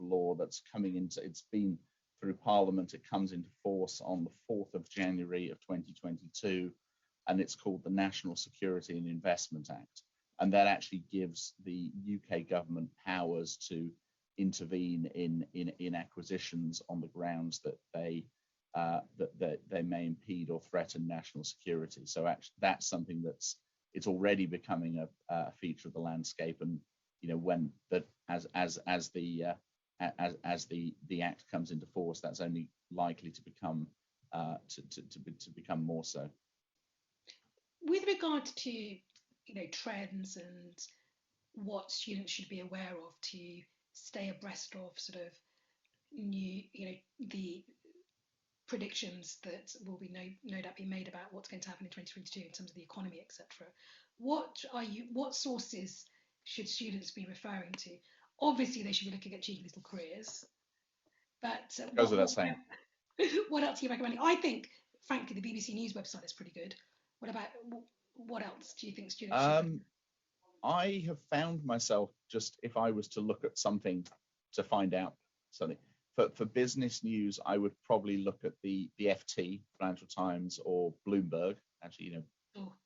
law that's coming into. It's been through Parliament. It comes into force on the 4th of January of 2022, and it's called the National Security and Investment Act. And that actually gives the UK government powers to intervene in acquisitions on the grounds that they may impede or threaten national security. So actually, that's something it's already becoming a feature of the landscape. And when that as the act comes into force, that's only likely to become become more so. With regard to trends and what students should be aware of to stay abreast of sort of new the predictions that will be no doubt be made about what's going to happen in 2022 in terms of the economy, etc. What sources should students be referring to? Obviously, they should be looking at Cheeky Little Careers, but Goes without saying. what else are you recommending? I think, frankly, the BBC News website is pretty good. What else do you think students should? I have found myself, just if I was to look at something to find out something for business news, I would probably look at the FT, Financial Times, or Bloomberg. Actually,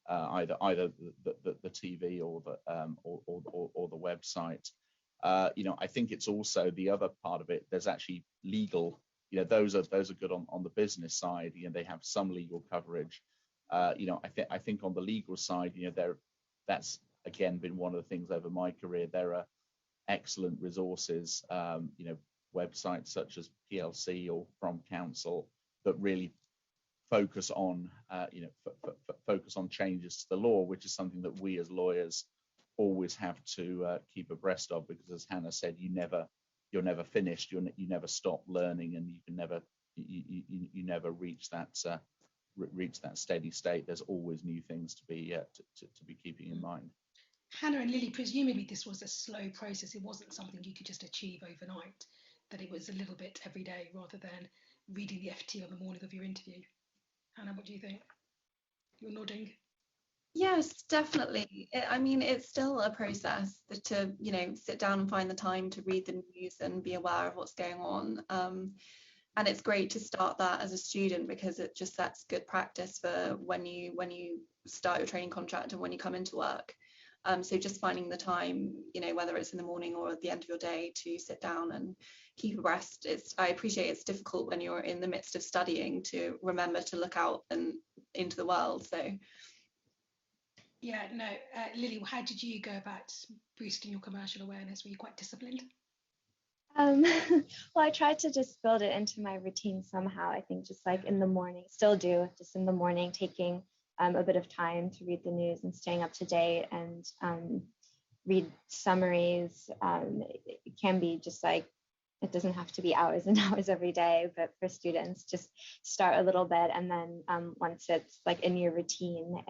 either the TV or the website. I think it's also the other part of it. There's actually legal. Those are good on the business side. They have some legal coverage. I think on the legal side, that's again been one of the things over my career. There are excellent resources, websites such as PLC or From Counsel that really focus on focus on changes to the law, which is something that we as lawyers always have to keep abreast of, because as Hannah said, you're never finished, you never stop learning, and you can never you never reach that steady state. There's always new things to be keeping in mind. Hannah and Lily, presumably this was a slow process. It wasn't something you could just achieve overnight, that it was a little bit every day rather than reading the FT on the morning of your interview. Hannah, what do you think? You're nodding. Yes, definitely. It's still a process to, sit down and find the time to read the news and be aware of what's going on. And it's great to start that as a student, because it just sets good practice for when you start your training contract and when you come into work. So just finding the time, whether it's in the morning or at the end of your day, to sit down and keep abreast. I appreciate it's difficult when you're in the midst of studying to remember to look out and into the world. So. Yeah, no, Lily, how did you go about boosting your commercial awareness? Were you quite disciplined? Well, I tried to just build it into my routine somehow. I think just like in the morning, still do, just in the morning, taking a bit of time to read the news and staying up to date and read summaries. It can be just like, it doesn't have to be hours and hours every day, but for students, just start a little bit. And then once it's like in your routine,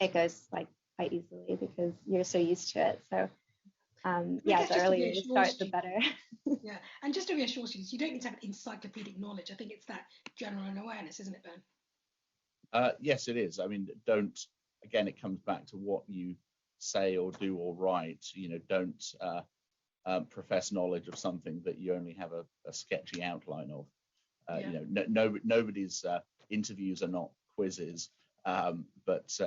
it goes like quite easily because you're so used to it. So the earlier you start, the better. Yeah, and just to reassure students, you don't need to have encyclopedic knowledge. I think it's that general awareness, isn't it, Ben? Yes, it is. Again, it comes back to what you say or do or write. Don't profess knowledge of something that you only have a sketchy outline of. Nobody's interviews are not quizzes, but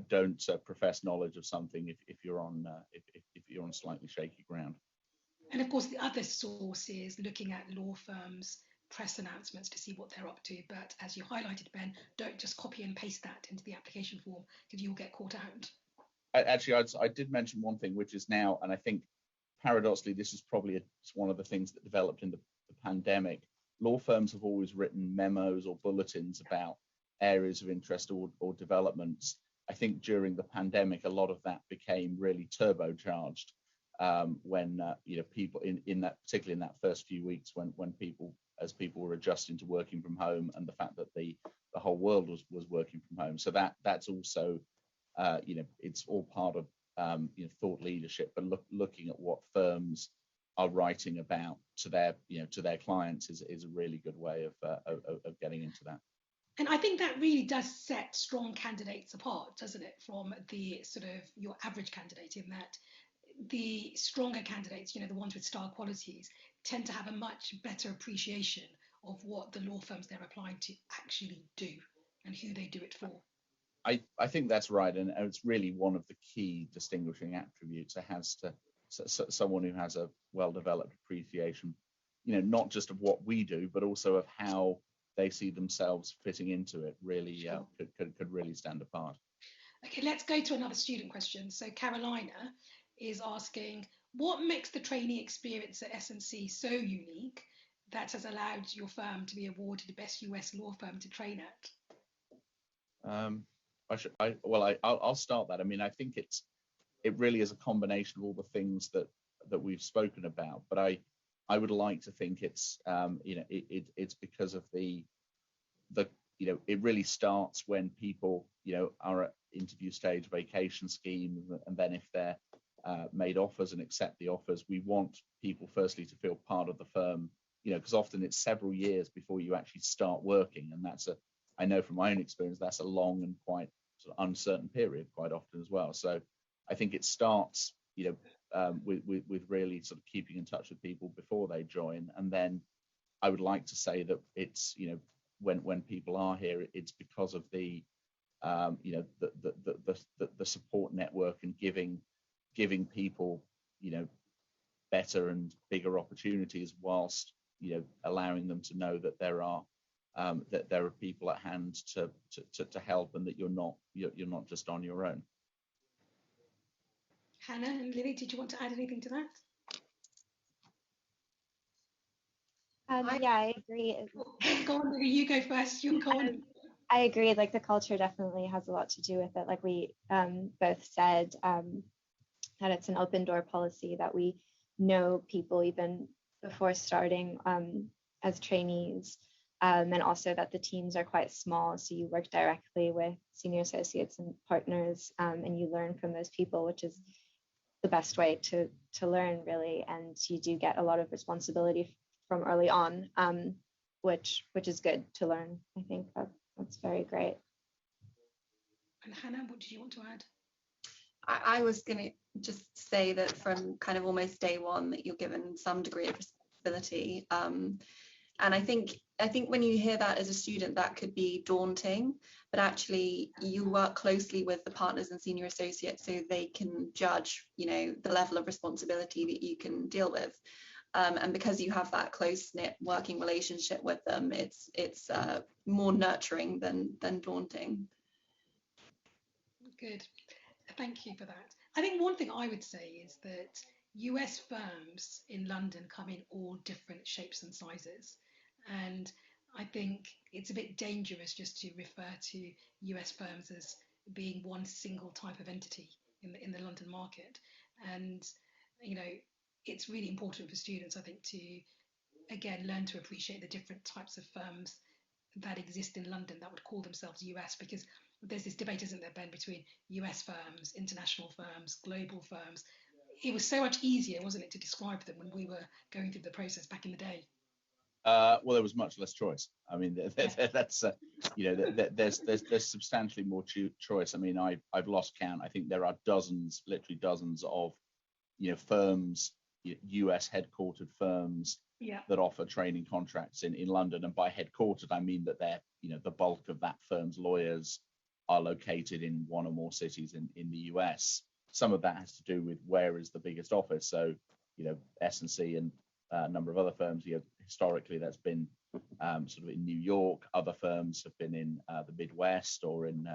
don't profess knowledge of something if you're on slightly shaky ground. And of course, the other source is looking at law firms' press announcements to see what they're up to. But as you highlighted, Ben, don't just copy and paste that into the application form, because you'll get caught out. I did mention one thing, which is now, and I think paradoxically, this is probably one of the things that developed in the pandemic. Law firms have always written memos or bulletins about areas of interest or developments. I think during the pandemic, a lot of that became really turbocharged when people in that, particularly in that first few weeks when people were adjusting to working from home, and the fact that the whole world was working from home. So that's also it's all part of thought leadership, but looking at what firms are writing about to their clients is a really good way of getting into that. And I think that really does set strong candidates apart, doesn't it, from the sort of your average candidate, in that the stronger candidates, the ones with star qualities, tend to have a much better appreciation of what the law firms they're applying to actually do and who they do it for. I think that's right, and it's really one of the key distinguishing attributes. It has to someone who has a well-developed appreciation, not just of what we do, but also of how they see themselves fitting into it. Really, sure. could really stand apart. Okay, let's go to another student question. So Carolina is asking, what makes the trainee experience at S&C so unique that has allowed your firm to be awarded the best US law firm to train at? I'll start that. I think it really is a combination of all the things that we've spoken about. But I would like to think it's it's because of the it really starts when people are at interview stage, vacation scheme, and then if they're made offers and accept the offers, we want people firstly to feel part of the firm, because often it's several years before you actually start working, and I know from my own experience that's a long and quite sort of uncertain period quite often as well. So I think it starts with really sort of keeping in touch with people before they join, and then I would like to say that it's when people are here, it's because of the the support network and giving people better and bigger opportunities, whilst allowing them to know that there are people at hand to help, and that you're not just on your own. Hannah and Lily, did you want to add anything to that? Yeah, I agree. Go on, Lily, you go first. You're going. I agree. Like, the culture definitely has a lot to do with it. Like we both said, that it's an open door policy, that we know people even before starting as trainees, and also that the teams are quite small, so you work directly with senior associates and partners, and you learn from those people, which is the best way to learn, really. And you do get a lot of responsibility from early on, which is good to learn. I think that's very great. And Hannah, what did you want to add? I was going to just say that from kind of almost day one that you're given some degree of responsibility. And I think when you hear that as a student, that could be daunting, but actually you work closely with the partners and senior associates so they can judge, the level of responsibility that you can deal with. And because you have that close-knit working relationship with them, it's more nurturing than daunting. Good. Thank you for that. I think one thing I would say is that US firms in London come in all different shapes and sizes. And I think it's a bit dangerous just to refer to US firms as being one single type of entity in the London market. And, it's really important for students, I think, to, again, learn to appreciate the different types of firms that exist in London that would call themselves US, because there's this debate, isn't there, Ben, between US firms, international firms, global firms. It was so much easier, wasn't it, to describe them when we were going through the process back in the day? Well, there was much less choice. I mean, that's there's substantially more choice. I mean, I've lost count. I think there are literally dozens of firms, US headquartered firms, that offer training contracts in London. And by headquartered, I mean that they're the bulk of that firm's lawyers are located in one or more cities in the US. Some of that has to do with where is the biggest office. So S&C and a number of other firms, historically that's been sort of in New York. Other firms have been in the Midwest or in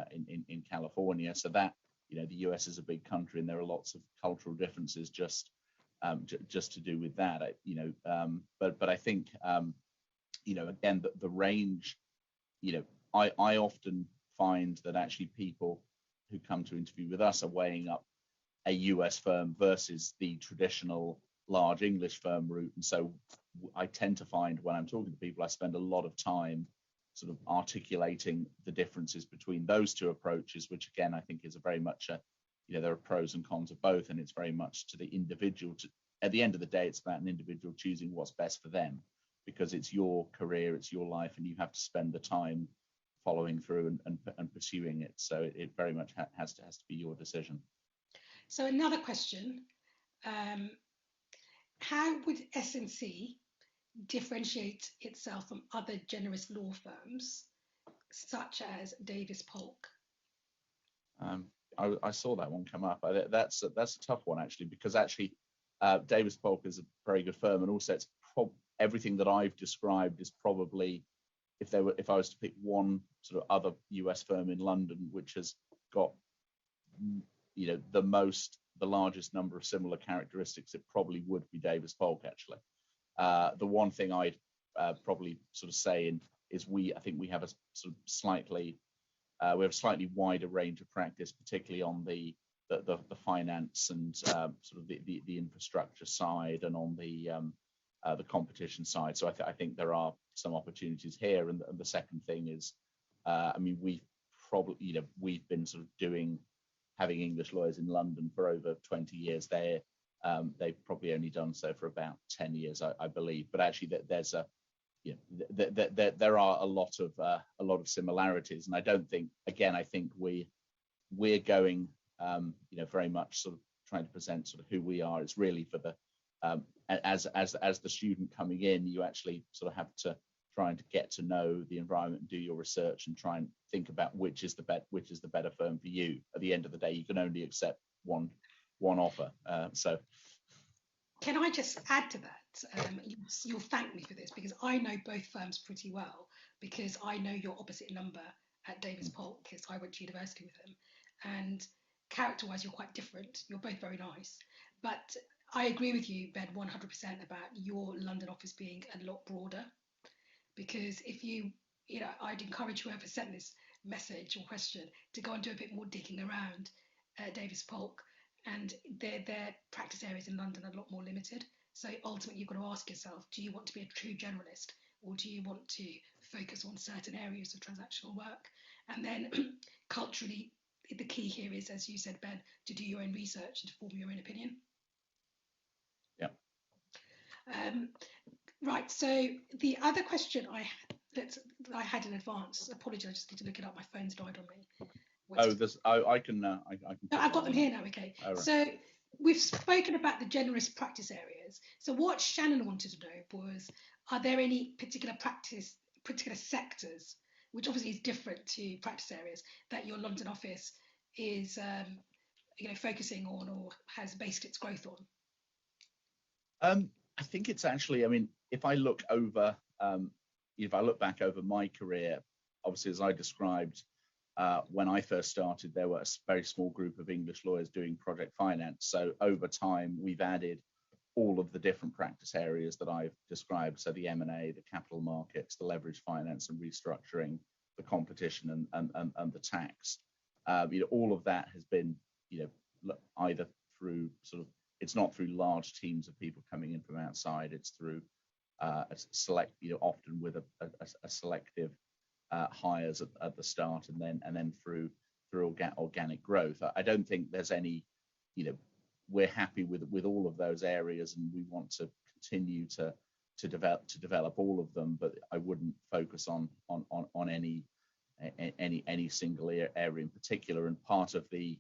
California. So that the US is a big country, and there are lots of cultural differences just to do with that. But I think again the range. I often find that actually people who come to interview with us are weighing up a US firm versus the traditional large English firm route. And so I tend to find when I'm talking to people, I spend a lot of time sort of articulating the differences between those two approaches, which again, I think is a very much there are pros and cons of both. And it's very much to the individual. At the end of the day, it's about an individual choosing what's best for them, because it's your career, it's your life, and you have to spend the time following through and pursuing it. So it very much has to be your decision. So another question, how would S&C differentiate itself from other generous law firms such as Davis Polk? I saw that one come up. That's a tough one, actually, because actually Davis Polk is a very good firm, and also it's everything that I've described is probably, if I was to pick one sort of other US firm in London which has got the largest number of similar characteristics, it probably would be Davis Polk, actually. The one thing I'd probably sort of say is I think we have a sort of slightly wider range of practice, particularly on the finance and sort of the infrastructure side, and on the the competition side. So I think there are some opportunities here. And the second thing is, I mean, we've been sort of having English lawyers in London for over 20 years. They've probably only done so for about 10 years, I believe. But actually, there's there are a lot of similarities, and I don't think, again, I think we're going, very much sort of trying to present sort of who we are. It's really for the as the student coming in, you actually sort of have to try and get to know the environment and do your research and try and think about which is the better firm for you. At the end of the day, you can only accept one offer. So can I just add to that? You'll thank me for this, because I know both firms pretty well, because I know your opposite number at Davis Polk, because I went to university with him, and character-wise you're quite different. You're both very nice, but I agree with you, Ben, 100% about your London office being a lot broader, because if I'd encourage whoever sent this message or question to go and do a bit more digging around Davis Polk, and their practice areas in London are a lot more limited. So ultimately you've got to ask yourself, do you want to be a true generalist, or do you want to focus on certain areas of transactional work? And then culturally, the key here is, as you said, Ben, to do your own research and to form your own opinion. Yeah. Right, so the other question I had in advance, apologies, I just need to look it up, my phone's died on me. I can. I've got them here now. Okay. Right. So we've spoken about the generalist practice areas. So what Shannon wanted to know was, are there any particular sectors, which obviously is different to practice areas, that your London office is, focusing on or has based its growth on? I think it's actually. I mean, if I look back over my career, obviously, as I described. When I first started, there were a very small group of English lawyers doing project finance. So over time, we've added all of the different practice areas that I've described. So the M&A, the capital markets, the leverage finance and restructuring, the competition and the tax. All of that has been, either through it's not through large teams of people coming in from outside. It's through a select, often with a selective hires at the start, and then through organic growth. I don't think there's any, we're happy with all of those areas, and we want to continue to develop all of them. But I wouldn't focus on any single area in particular. And part of the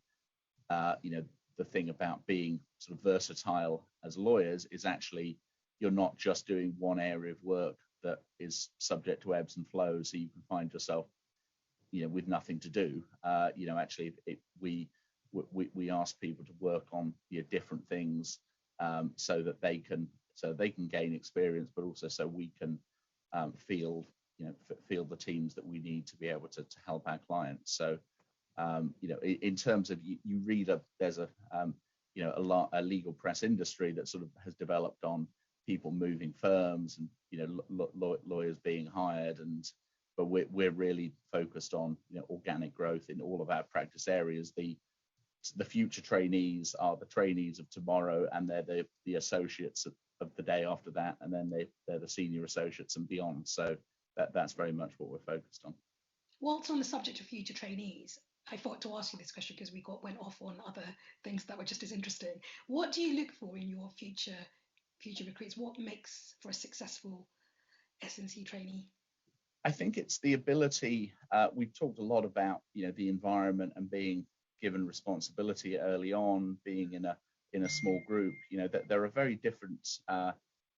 the thing about being sort of versatile as lawyers is actually you're not just doing one area of work that is subject to ebbs and flows, so you can find yourself, with nothing to do. Actually, we ask people to work on different things, so that they can gain experience, but also so we can field the teams that we need to be able to help our clients. So, in terms of you read there's a legal press industry that sort of has developed on people moving firms and lawyers being hired, but we're really focused on organic growth in all of our practice areas. The future trainees are the trainees of tomorrow, and they're the associates of the day after that, and then they're the senior associates and beyond. So that's very much what we're focused on. Whilst on the subject of future trainees, I thought to ask you this question because we went off on other things that were just as interesting. What do you look for in your future recruits? What makes for a successful S&C trainee? I think it's the ability. We've talked a lot about the environment and being given responsibility early on, being in a small group. That there are very different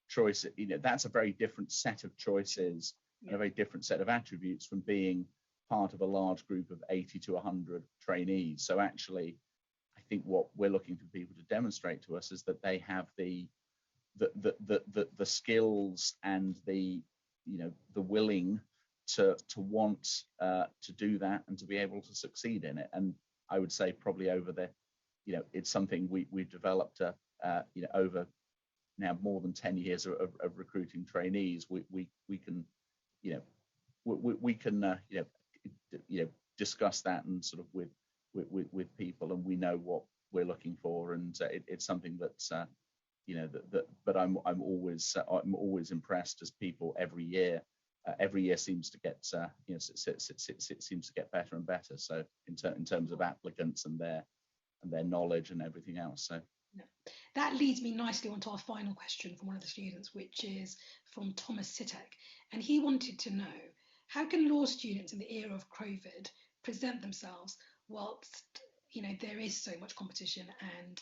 choices. That's a very different set of choices and a very different set of attributes from being part of a large group of 80 to 100 trainees. So actually, I think what we're looking for people to demonstrate to us is that they have the skills and the willing to want to do that and to be able to succeed in it. And I would say probably over it's something we've developed over now more than 10 years of recruiting trainees. We can discuss that and sort of with people, and we know what we're looking for, and it's something that's but I'm always impressed as people every year. Every year seems to get seems to get better and better. So in terms of applicants and their knowledge and everything else. So that leads me nicely onto our final question from one of the students, which is from Thomas Sitek, and he wanted to know, how can law students in the era of COVID present themselves whilst there is so much competition, and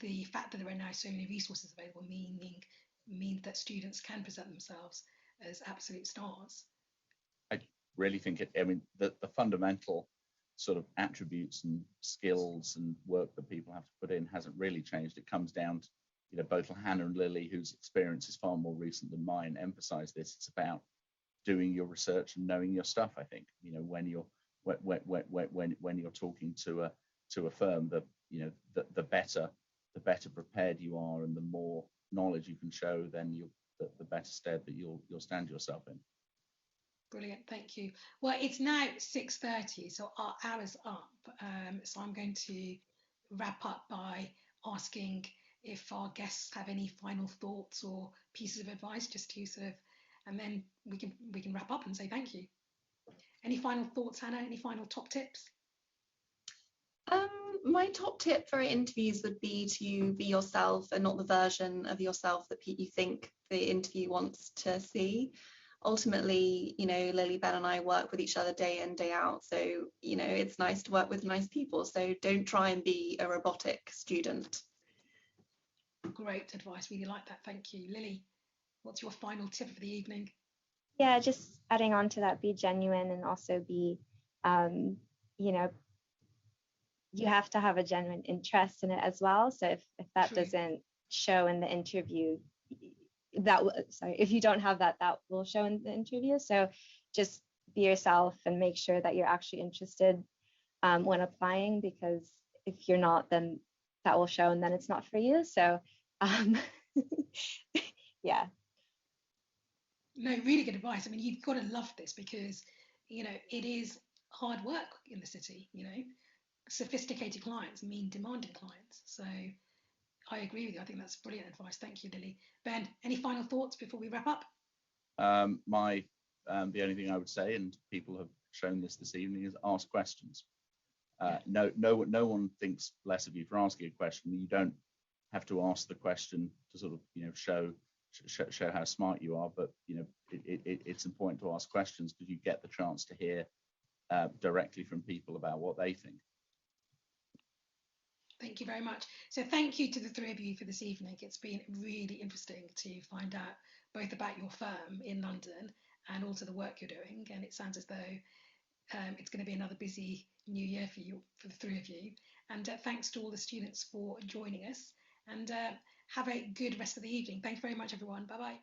the fact that there are now so many resources available means that students can present themselves as absolute stars? I really think the fundamental sort of attributes and skills and work that people have to put in hasn't really changed. It comes down to, both Hannah and Lily, whose experience is far more recent than mine, emphasize this. It's about doing your research and knowing your stuff. I think, when you're talking to a firm, the better prepared you are and the more knowledge you can show, then the better stead that you'll stand yourself in. Brilliant, thank you. Well, it's now 6:30, so our hour's up. So I'm going to wrap up by asking if our guests have any final thoughts or pieces of advice, just to sort of, and then we can wrap up and say thank you. Any final thoughts, Hannah? Any final top tips? My top tip for interviews would be to be yourself and not the version of yourself that you think the interview wants to see. Ultimately, Lily, Ben and I work with each other day in, day out. So, it's nice to work with nice people. So don't try and be a robotic student. Great advice. Really like that. Thank you. Lily, what's your final tip for the evening? Yeah, just adding on to that, be genuine, and also be, you have to have a genuine interest in it as well. So if that True. doesn't show in the interview, if you don't have that will show in the interview. So just be yourself and make sure that you're actually interested when applying, because if you're not, then that will show and then it's not for you. So yeah. No, really good advice. I mean, you've got to love this, because it is hard work in the city. Sophisticated clients mean demanding clients. So I agree with you. I think that's brilliant advice. Thank you, Lily. Ben, any final thoughts before we wrap up? The only thing I would say, and people have shown this evening, is ask questions. No one thinks less of you for asking a question. You don't have to ask the question to sort of show how smart you are, but it's important to ask questions, because you get the chance to hear directly from people about what they think. Thank you very much. So thank you to the three of you for this evening. It's been really interesting to find out both about your firm in London and also the work you're doing. And it sounds as though it's going to be another busy new year for the three of you. And thanks to all the students for joining us. And have a good rest of the evening. Thanks very much, everyone. Bye-bye.